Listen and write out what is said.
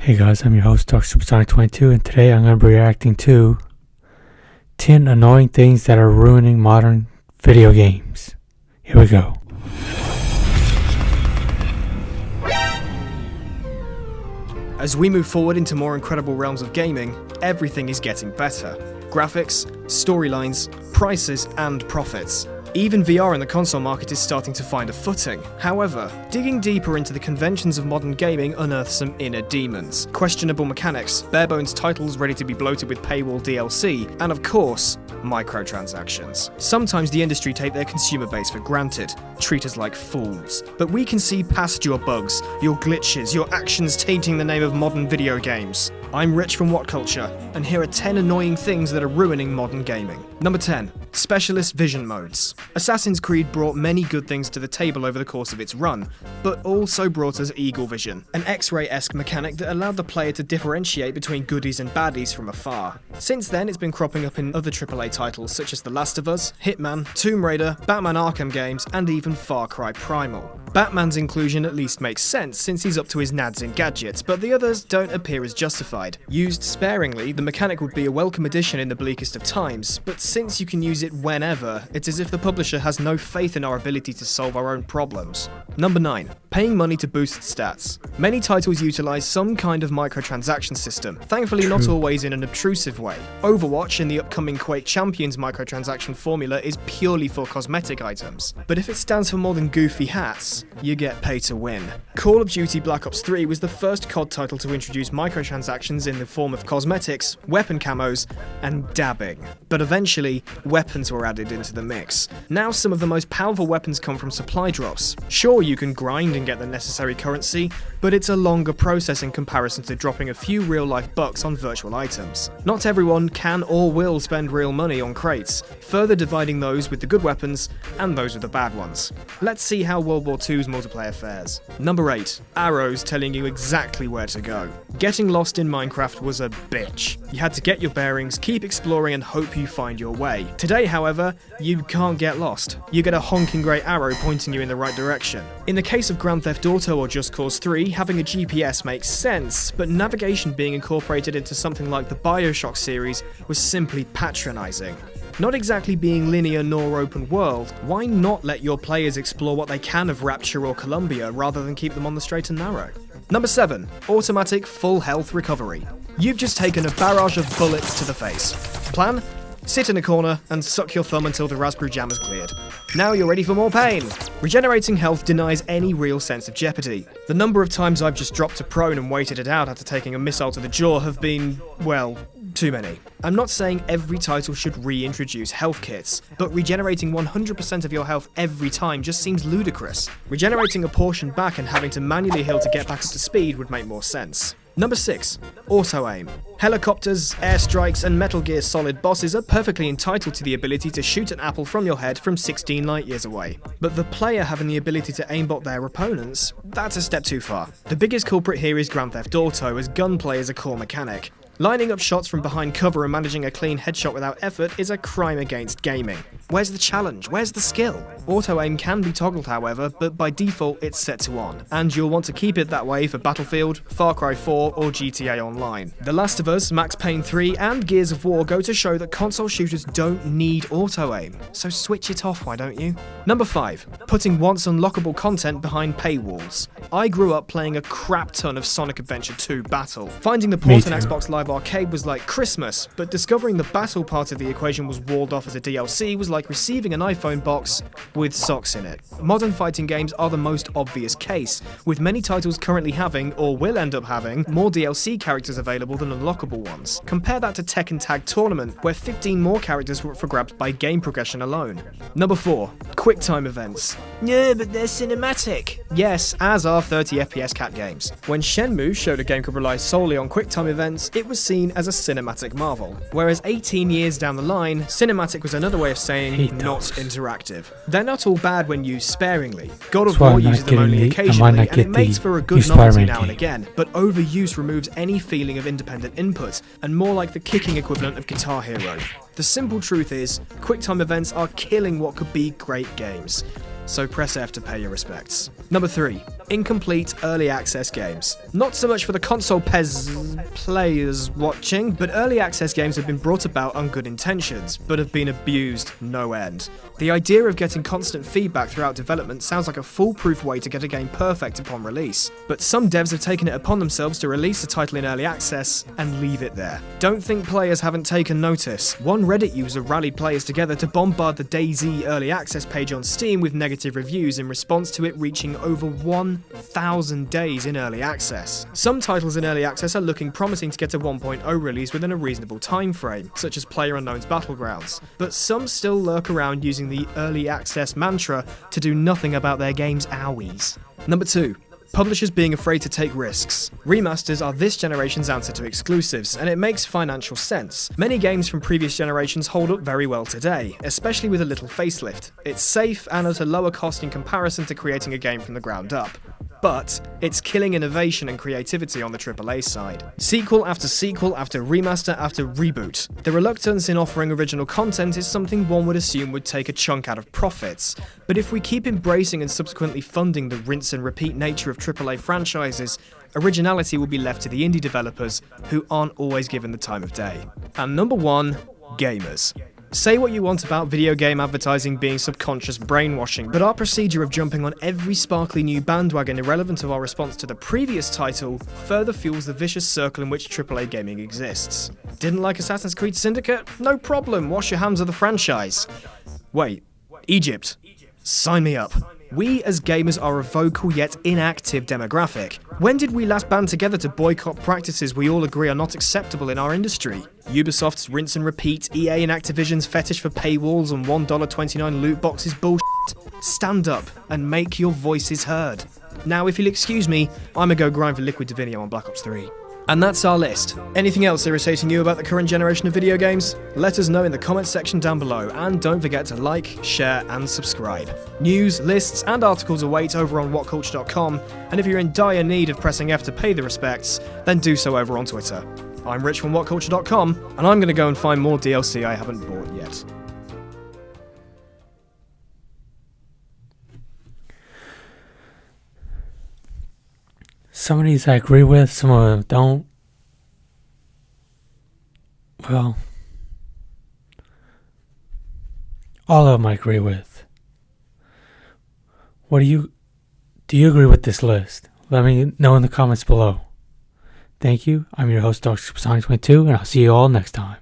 Hey guys, I'm your host, Dr. Supersonic22, and today I'm going to be reacting to 10 annoying things that are ruining modern video games. Here we go. As we move forward into more incredible realms of gaming, everything is getting better. Graphics, storylines, prices, and profits. Even VR in the console market is starting to find a footing. However, digging deeper into the conventions of modern gaming unearths some inner demons. Questionable mechanics, bare-bones titles ready to be bloated with paywall DLC, and of course, microtransactions. Sometimes the industry take their consumer base for granted, treat us like fools. But we can see past your bugs, your glitches, your actions tainting the name of modern video games. I'm Rich from What Culture, and here are 10 annoying things that are ruining modern gaming. Number 10. Specialist vision modes. Assassin's Creed brought many good things to the table over the course of its run, but also brought us Eagle Vision, an X-ray-esque mechanic that allowed the player to differentiate between goodies and baddies from afar. Since then, it's been cropping up in other AAA titles such as The Last of Us, Hitman, Tomb Raider, Batman Arkham games, and even Far Cry Primal. Batman's inclusion at least makes sense since he's up to his nads in gadgets, but the others don't appear as justified. Used sparingly, the mechanic would be a welcome addition in the bleakest of times, but since you can use it whenever, it's as if the publisher has no faith in our ability to solve our own problems. Number 9. Paying money to boost stats. Many titles utilize some kind of microtransaction system, thankfully not always in an obtrusive way. Overwatch and the upcoming Quake Champions microtransaction formula is purely for cosmetic items, but if it stands for more than goofy hats, you get pay to win. Call of Duty Black Ops 3 was the first COD title to introduce microtransactions in the form of cosmetics, weapon camos, and dabbing. But eventually, weapons were added into the mix. Now some of the most powerful weapons come from supply drops. Sure, you can grind and get the necessary currency, but it's a longer process in comparison to dropping a few real-life bucks on virtual items. Not everyone can or will spend real money on crates, further dividing those with the good weapons and those with the bad ones. Let's see how World War II's multiplayer fares. Number 8. Arrows telling you exactly where to go. Getting lost in Minecraft was a bitch. You had to get your bearings, keep exploring, and hope you find your way. Today, however, you can't get lost. You get a honking grey arrow pointing you in the right direction. In the case of Grand Theft Auto or Just Cause 3, having a GPS makes sense, but navigation being incorporated into something like the BioShock series was simply patronising. Not exactly being linear nor open world, why not let your players explore what they can of Rapture or Columbia rather than keep them on the straight and narrow? Number 7. Automatic full health recovery. You've just taken a barrage of bullets to the face. Plan? Sit in a corner and suck your thumb until the raspberry jam is cleared. Now you're ready for more pain! Regenerating health denies any real sense of jeopardy. The number of times I've just dropped to prone and waited it out after taking a missile to the jaw have been, well, too many. I'm not saying every title should reintroduce health kits, but regenerating 100% of your health every time just seems ludicrous. Regenerating a portion back and having to manually heal to get back up to speed would make more sense. Number 6. Auto-aim. Helicopters, airstrikes, and Metal Gear Solid bosses are perfectly entitled to the ability to shoot an apple from your head from 16 light years away. But the player having the ability to aimbot their opponents, that's a step too far. The biggest culprit here is Grand Theft Auto, as gunplay is a core mechanic. Lining up shots from behind cover and managing a clean headshot without effort is a crime against gaming. Where's the challenge? Where's the skill? Auto-aim can be toggled, however, but by default it's set to on, and you'll want to keep it that way for Battlefield, Far Cry 4, or GTA Online. The Last of Us, Max Payne 3, and Gears of War go to show that console shooters don't need auto-aim, so switch it off, why don't you? Number 5. Putting once unlockable content behind paywalls. I grew up playing a crap ton of Sonic Adventure 2 Battle. Finding the port on Xbox Live Arcade was like Christmas, but discovering the battle part of the equation was walled off as a DLC was like receiving an iPhone box with socks in it. Modern fighting games are the most obvious case, with many titles currently having, or will end up having, more DLC characters available than unlockable ones. Compare that to Tekken Tag Tournament, where 15 more characters were up for grabs by game progression alone. Number 4. QuickTime events. Yeah, but they're cinematic. Yes, as are 30 FPS cat games. When Shenmue showed a game could rely solely on QuickTime events, it was seen as a cinematic marvel. Whereas 18 years down the line, cinematic was another way of saying not interactive. They're not all bad when used sparingly. God of War uses them only occasionally, and it makes for a good novelty now and again, but overuse removes any feeling of independent input, and more like the kicking equivalent of Guitar Hero. The simple truth is, QuickTime events are killing what could be great games. so press F to pay your respects. Number 3. Incomplete early access games. Not so much for the console players watching, but early access games have been brought about on good intentions, but have been abused no end. The idea of getting constant feedback throughout development sounds like a foolproof way to get a game perfect upon release, but some devs have taken it upon themselves to release a title in early access and leave it there. Don't think players haven't taken notice. One Reddit user rallied players together to bombard the DayZ early access page on Steam with negative reviews in response to it reaching over 1,000 days in early access. Some titles in early access are looking promising to get a 1.0 release within a reasonable time frame, such as PlayerUnknown's Battlegrounds, but some still lurk around using the early access mantra to do nothing about their game's owies. Number 2. Publishers being afraid to take risks. Remasters are this generation's answer to exclusives, and it makes financial sense. Many games from previous generations hold up very well today, especially with a little facelift. It's safe and at a lower cost in comparison to creating a game from the ground up. But it's killing innovation and creativity on the AAA side. Sequel after remaster after reboot. The reluctance in offering original content is something one would assume would take a chunk out of profits. But if we keep embracing and subsequently funding the rinse and repeat nature of AAA franchises, originality will be left to the indie developers who aren't always given the time of day. And number 1, gamers. Say what you want about video game advertising being subconscious brainwashing, but our procedure of jumping on every sparkly new bandwagon irrelevant of our response to the previous title further fuels the vicious circle in which AAA gaming exists. Didn't like Assassin's Creed Syndicate? No problem, wash your hands of the franchise. Wait, Egypt. Sign me up. We as gamers are a vocal yet inactive demographic. When did we last band together to boycott practices we all agree are not acceptable in our industry? Ubisoft's rinse and repeat, EA and Activision's fetish for paywalls and $1.29 loot boxes bullshit. Stand up and make your voices heard. Now, if you'll excuse me, I'ma go grind for Liquid Divinio on Black Ops 3. And that's our list. Anything else irritating you about the current generation of video games? Let us know in the comments section down below, and don't forget to like, share, and subscribe. News, lists, and articles await over on whatculture.com, and if you're in dire need of pressing F to pay the respects, then do so over on Twitter. I'm Rich from whatculture.com, and I'm gonna go and find more DLC I haven't bought yet. Some of these I agree with, some of them don't. Well, all of them I agree with. Do you agree with this list? Let me know in the comments below. Thank you. I'm your host, Dr. Supersonic 22, and I'll see you all next time.